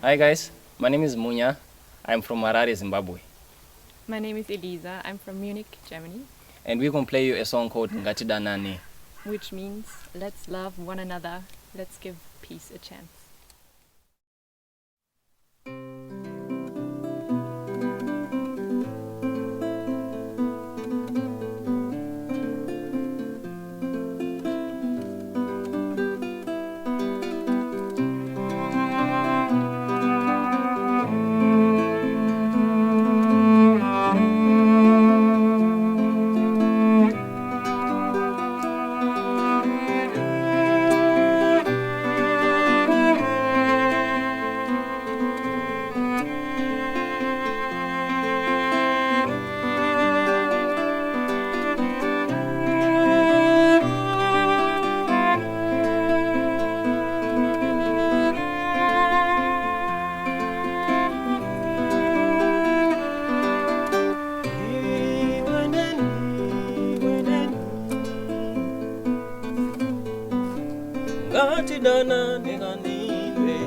Hi guys, my name is Munya. I'm from Harare, Zimbabwe. My name is Eliza. I'm from Munich, Germany. And we're gonna play you a song called Ngatidanane. Which means let's love one another, let's give peace a chance. Ngatidanane kanime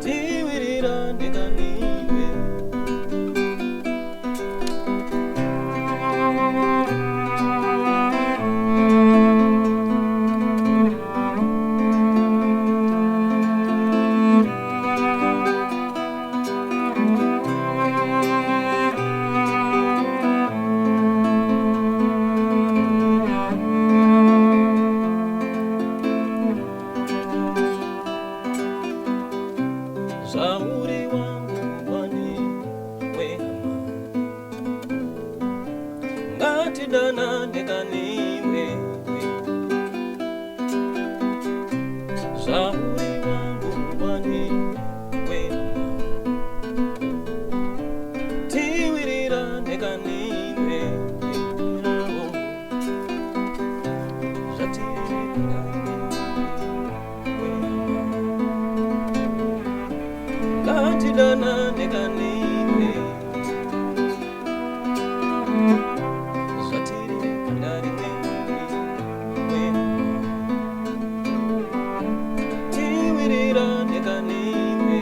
tiwirirane kanime Shauri wangu wani wema Ngatidanane kanime Shauri wangu wani wema Tiwirirane kanime Ngatidanane kanime tiwirirane kanime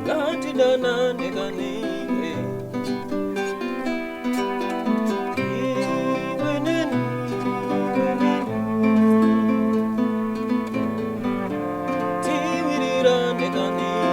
Ngatidanane kanime tiwirirane kanime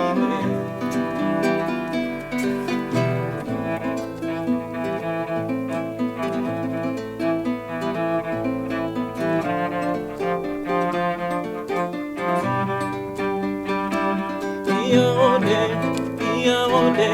Iyaonde